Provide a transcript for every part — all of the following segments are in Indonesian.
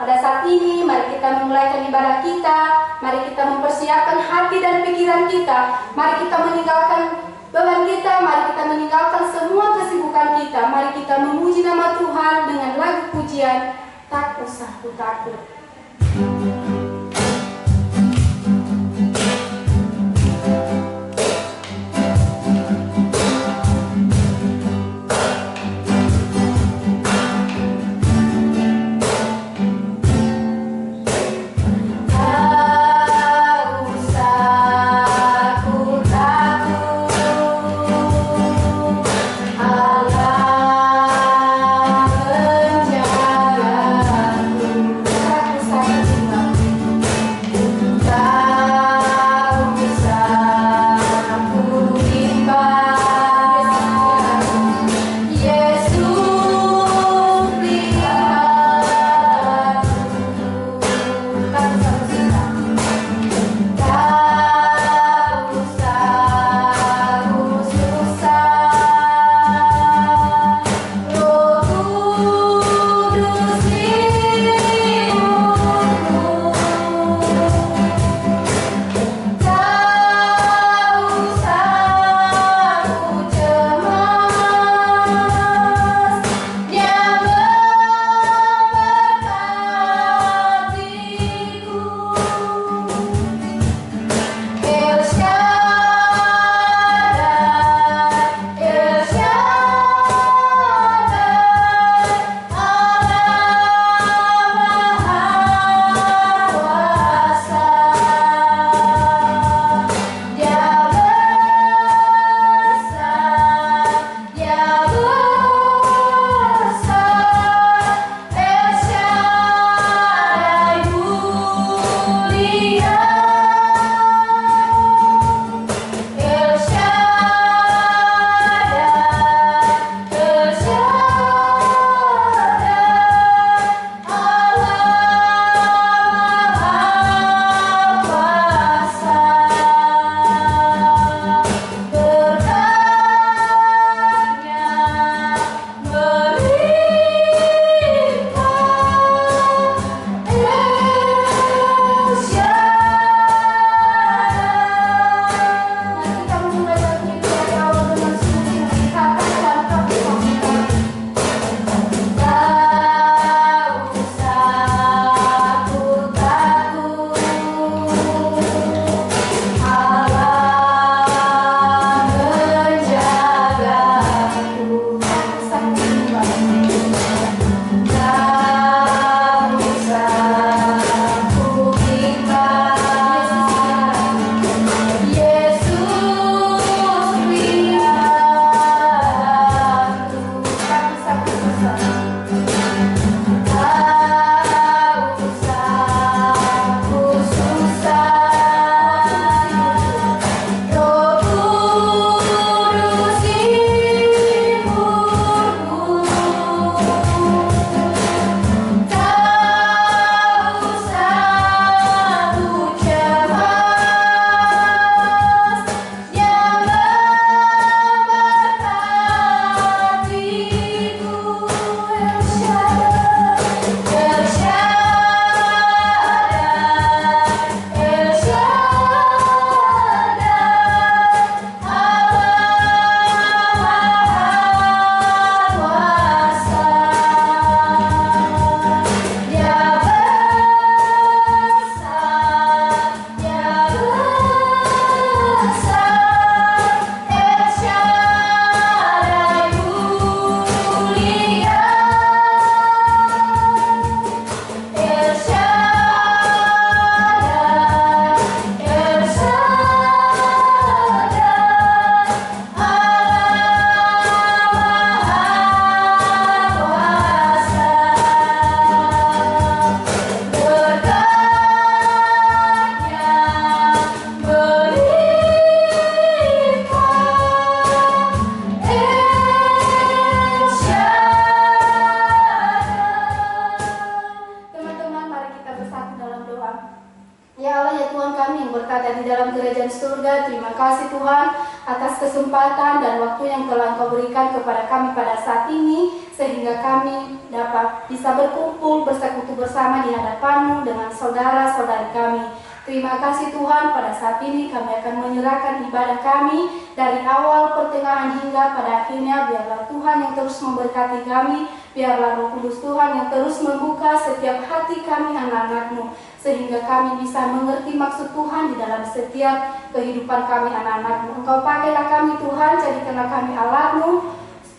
Pada saat ini, mari kita memulaikan ibadah kita. Mari kita mempersiapkan hati dan pikiran kita. Mari kita meninggalkan beban kita. Mari kita meninggalkan semua kesibukan kita. Mari kita memuji nama Tuhan dengan lagu pujian, Tak Usah Ku Takut. kesempatan dan waktu yang telah Engkau berikan kepada kami pada saat ini, sehingga kami dapat dapat bisa berkumpul bersekutu bersama di hadapan-Mu dengan saudara-saudari kami. Terima kasih Tuhan, pada saat ini kami akan menyerahkan ibadah kami dari awal, pertengahan hingga pada akhirnya. Biarlah Tuhan yang terus memberkati kami, biarlah Roh Kudus Tuhan yang terus membuka setiap hati kami anak-anak-Mu, sehingga kami bisa mengerti maksud Tuhan di dalam setiap kehidupan kami anak-anak-Mu. Engkau pakailah kami Tuhan, jadikanlah kami alat-Mu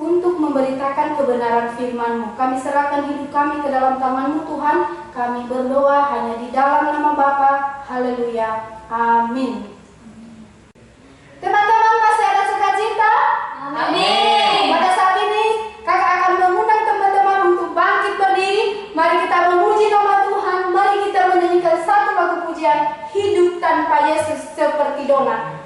untuk memberitakan kebenaran firman-Mu. Kami serahkan hidup kami ke dalam tangan-Mu Tuhan. Kami berdoa hanya di dalam nama Bapa. Haleluya. Amin. Teman-teman masih ada sukacita? Amin. Pada saat ini kakak akan mengundang teman-teman untuk bangkit berdiri. Mari kita memuji nama Tuhan. Mari kita menyanyikan satu lagu pujian, Hidup Tanpa Yesus Seperti Dona.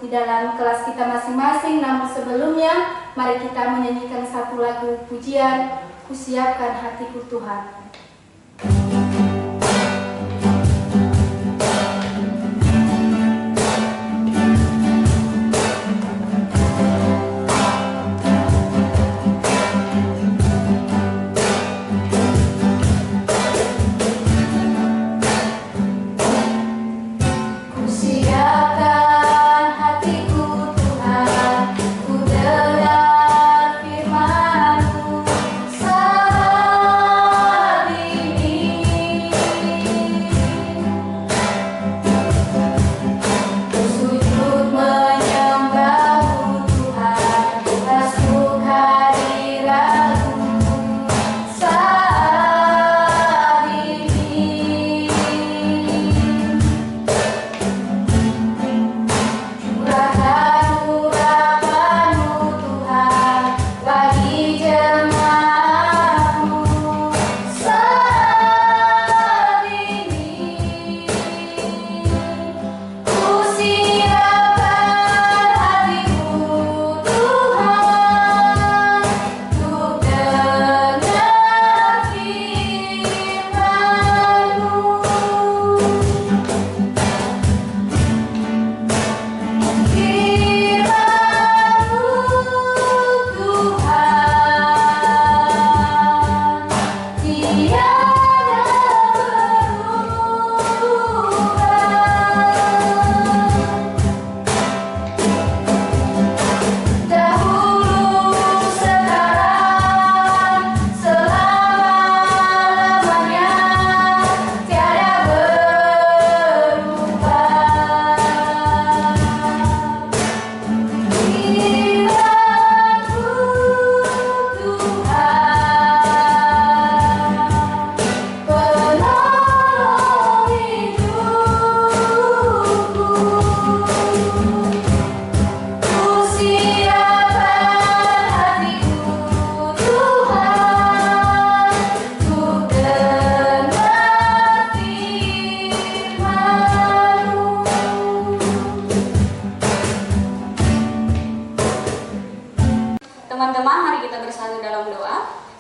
di dalam kelas kita masing-masing. Namun sebelumnya, mari kita menyanyikan satu lagu pujian, Kusiapkan Hatiku Tuhan. Ku dengar firman-Mu,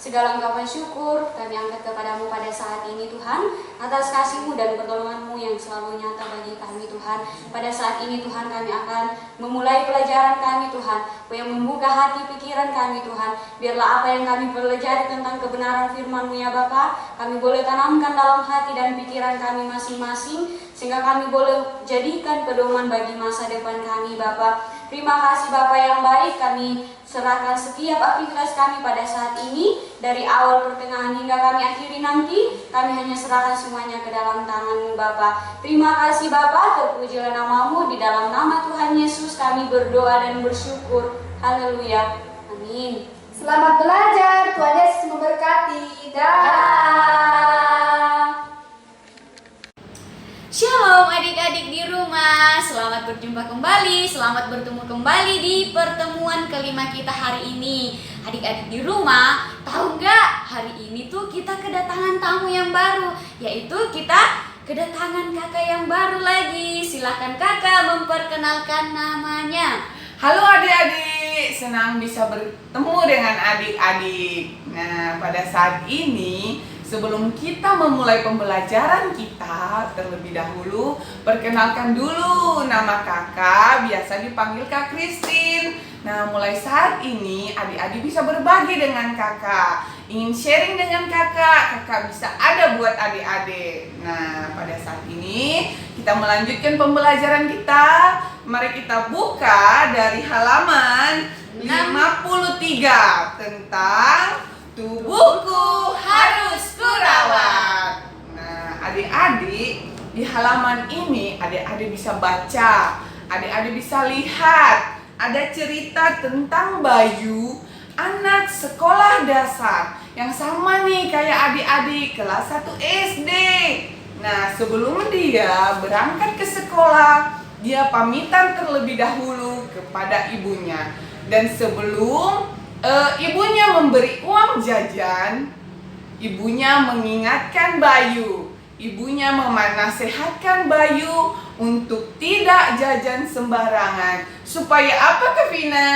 Segala ungkapan syukur kami angkat kepadamu pada saat ini Tuhan, atas kasih-Mu dan pertolongan-Mu yang selalu nyata bagi kami Tuhan. Pada saat ini Tuhan kami akan memulai pelajaran kami Tuhan, yang membuka hati pikiran kami Tuhan. Biarlah apa yang kami pelajari tentang kebenaran firman-Mu ya Bapa, kami boleh tanamkan dalam hati dan pikiran kami masing-masing, sehingga kami boleh jadikan pedoman bagi masa depan kami Bapa. Terima kasih Bapa yang baik, kami serahkan setiap aktivitas kami pada saat ini, dari awal pertengahan hingga kami akhiri nanti, kami hanya serahkan semuanya ke dalam tangan-Mu Bapa. Terima kasih Bapa, terpujilah nama-Mu, di dalam nama Tuhan Yesus kami berdoa dan bersyukur. Haleluya. Amin. Selamat belajar, Tuhan Yesus memberkati. Shalom adik-adik di rumah, selamat berjumpa kembali, selamat bertemu kembali di pertemuan kelima kita hari ini. Adik-adik di rumah, tahu nggak hari ini tuh kita kedatangan tamu yang baru, yaitu kita kedatangan kakak yang baru lagi. Silakan kakak memperkenalkan namanya. Halo adik-adik, senang bisa bertemu dengan adik-adik. Nah, pada saat ini sebelum kita memulai pembelajaran kita, terlebih dahulu perkenalkan dulu nama kakak, biasa dipanggil Kak Christine. Nah, mulai saat ini adik-adik bisa berbagi dengan kakak, ingin sharing dengan kakak bisa ada buat adik-adik. Nah, pada saat ini kita melanjutkan pembelajaran kita. Mari kita buka dari halaman 53 tentang tubuhku harus kurawat. Nah, adik-adik di halaman ini adik-adik bisa baca, adik-adik bisa lihat ada cerita tentang Bayu, anak sekolah dasar yang sama nih kayak adik-adik kelas 1 SD. Nah, sebelum dia berangkat ke sekolah, dia pamitan terlebih dahulu kepada ibunya. Dan sebelum ibunya memberi uang jajan, ibunya mengingatkan Bayu. Ibunya menasehatkan Bayu untuk tidak jajan sembarangan. Supaya apa, Kak Vina?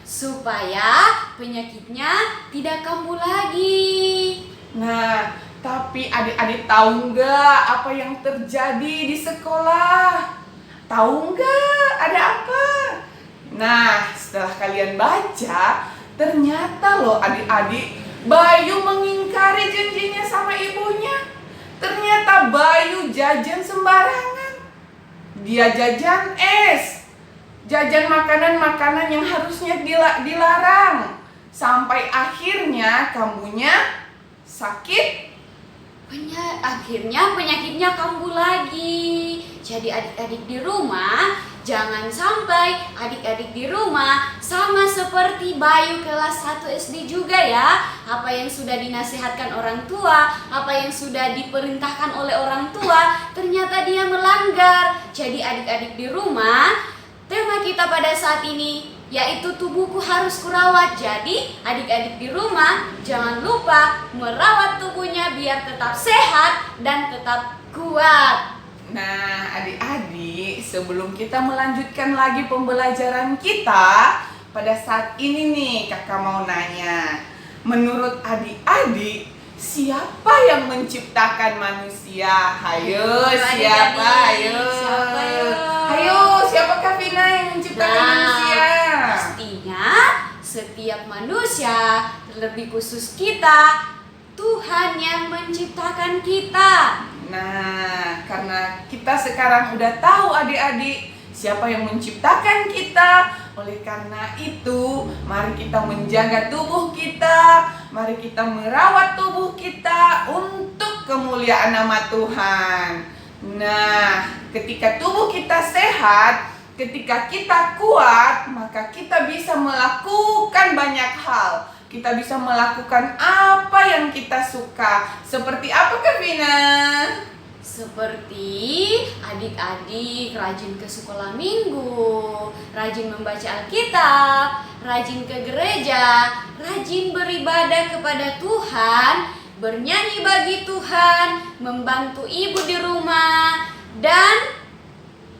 Supaya penyakitnya tidak kambuh lagi. Nah, tapi adik-adik tahu nggak apa yang terjadi di sekolah? Tahu nggak ada apa? Nah, setelah kalian baca, ternyata loh adik-adik, Bayu mengingkari janjinya sama ibunya. Ternyata Bayu jajan sembarangan. Dia jajan es, jajan makanan-makanan yang harusnya dilarang. Sampai akhirnya kambuhnya sakit. Akhirnya penyakitnya kambuh lagi. Jadi adik-adik di rumah, jangan sampai adik-adik di rumah sama seperti Bayu kelas 1 SD juga ya. Apa yang sudah dinasihatkan orang tua, apa yang sudah diperintahkan oleh orang tua, ternyata dia melanggar. Jadi adik-adik di rumah, tema kita pada saat ini yaitu tubuhku harus kurawat. Jadi adik-adik di rumah jangan lupa merawat tubuhnya biar tetap sehat dan tetap kuat. Nah, adik-adik, sebelum kita melanjutkan lagi pembelajaran kita, pada saat ini nih kakak mau nanya, menurut adik-adik, siapa yang menciptakan manusia? Hayo, siapa? Hayo. Siapa ya? Hayo, siapa Kak Vina yang menciptakan manusia? Pastinya setiap manusia, terlebih khusus kita, Tuhan yang menciptakan kita. Nah, karena kita sekarang udah tahu adik-adik siapa yang menciptakan kita, oleh karena itu mari kita menjaga tubuh kita, mari kita merawat tubuh kita untuk kemuliaan nama Tuhan. Nah, ketika tubuh kita sehat, ketika kita kuat, maka kita bisa melakukan banyak hal. Kita bisa melakukan apa yang kita suka. Seperti apa, Kak Vina? Seperti adik-adik rajin ke sekolah minggu, rajin membaca Alkitab, rajin ke gereja, rajin beribadah kepada Tuhan, bernyanyi bagi Tuhan, membantu ibu di rumah, dan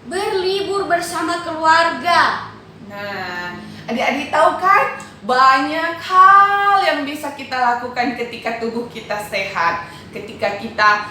berlibur bersama keluarga. Nah, adik-adik tahu kan banyak hal yang bisa kita lakukan ketika tubuh kita sehat. Ketika kita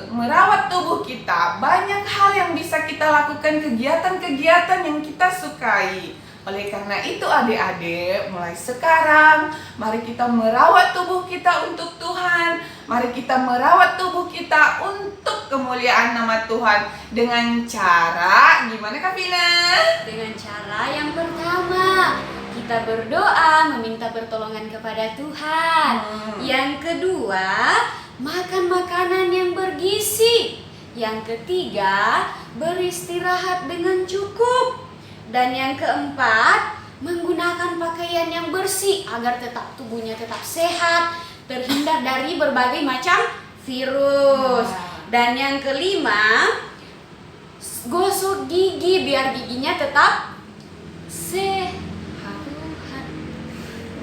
merawat tubuh kita, banyak hal yang bisa kita lakukan, kegiatan-kegiatan yang kita sukai. Oleh karena itu adik-adik, mulai sekarang mari kita merawat tubuh kita untuk Tuhan. Mari kita merawat tubuh kita untuk kemuliaan nama Tuhan. Dengan cara, gimana Kak Vina? Dengan cara yang pertama, kita berdoa meminta pertolongan kepada Tuhan. Yang kedua, makan makanan yang bergizi. Yang ketiga, beristirahat dengan cukup. Dan yang keempat, menggunakan pakaian yang bersih agar tetap tubuhnya tetap sehat, terhindar dari berbagai macam virus. Dan yang kelima, gosok gigi biar giginya tetap sehat.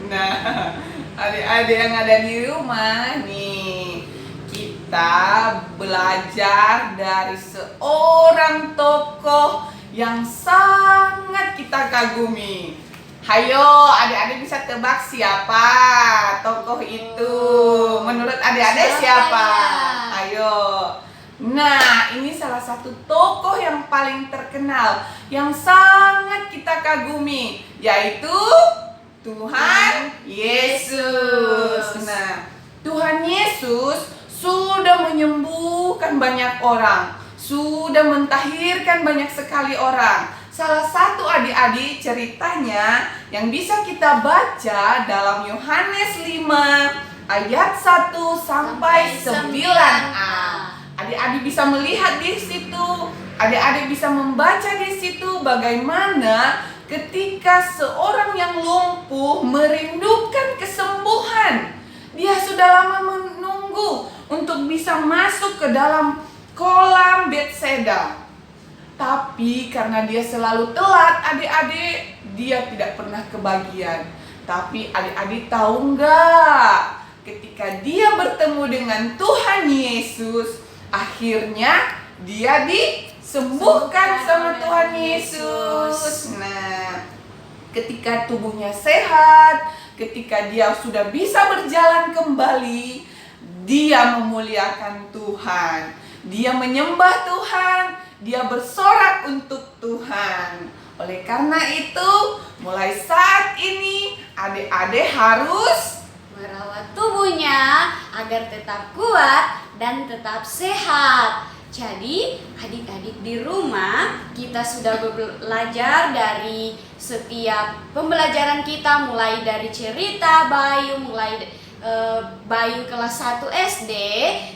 Nah, adik-adik yang ada di rumah nih, kita belajar dari seorang tokoh yang sangat kita kagumi. Hayo, adik-adik bisa tebak siapa tokoh itu? Menurut adik-adik siapa? Ayo. Nah, ini salah satu tokoh yang paling terkenal, yang sangat kita kagumi, yaitu Tuhan Yesus. Nah, Tuhan Yesus sudah menyembuhkan banyak orang, sudah mentahirkan banyak sekali orang. Salah satu adik-adik ceritanya yang bisa kita baca dalam Yohanes 5 ayat 1 sampai 9a. Adik-adik bisa melihat di situ, adik-adik bisa membaca di situ bagaimana ketika seorang yang lumpuh merindukan kesembuhan. Dia sudah lama menunggu untuk bisa masuk ke dalam kolam Bethesda. Tapi karena dia selalu telat, adik-adik, dia tidak pernah kebagian. Tapi adik-adik tahu nggak? Ketika dia bertemu dengan Tuhan Yesus, akhirnya dia disembuhkan sama Tuhan Yesus. Nah, ketika tubuhnya sehat, ketika dia sudah bisa berjalan kembali, dia memuliakan Tuhan, dia menyembah Tuhan, dia bersorak untuk Tuhan. Oleh karena itu, mulai saat ini adik-adik harus merawat tubuhnya agar tetap kuat dan tetap sehat. Jadi adik-adik di rumah, kita sudah belajar dari setiap pembelajaran kita, mulai dari cerita Bayu, Bayu kelas 1 SD,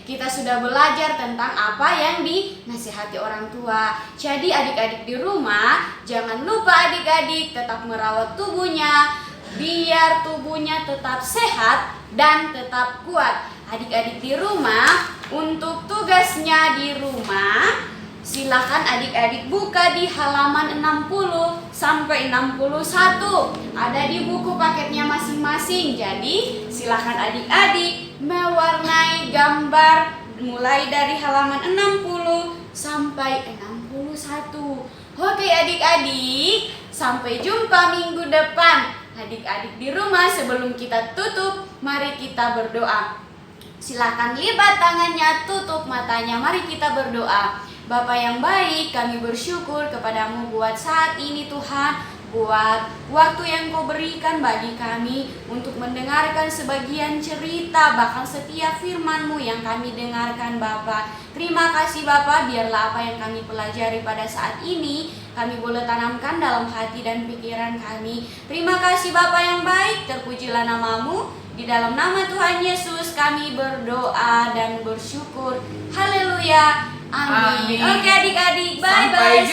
kita sudah belajar tentang apa yang dinasihati orang tua. Jadi adik-adik di rumah, jangan lupa adik-adik tetap merawat tubuhnya, biar tubuhnya tetap sehat dan tetap kuat. Adik-adik di rumah, untuk tugasnya di rumah, silakan adik-adik buka di halaman 60 sampai 61. Ada di buku paketnya masing-masing. Jadi silakan adik-adik mewarnai gambar mulai dari halaman 60 sampai 61. Oke adik-adik, sampai jumpa minggu depan. Adik-adik di rumah, sebelum kita tutup, mari kita berdoa. Silakan lipat tangannya, tutup matanya, mari kita berdoa. Bapa yang baik, kami bersyukur kepadamu buat saat ini Tuhan, buat waktu yang Kau berikan bagi kami untuk mendengarkan sebagian cerita, bahkan setiap firman-Mu yang kami dengarkan Bapa. Terima kasih Bapa, biarlah apa yang kami pelajari pada saat ini kami boleh tanamkan dalam hati dan pikiran kami. Terima kasih Bapa yang baik, terpujilah nama-Mu. Di dalam nama Tuhan Yesus kami berdoa dan bersyukur. Haleluya. Amin. Oke adik-adik, bye-bye.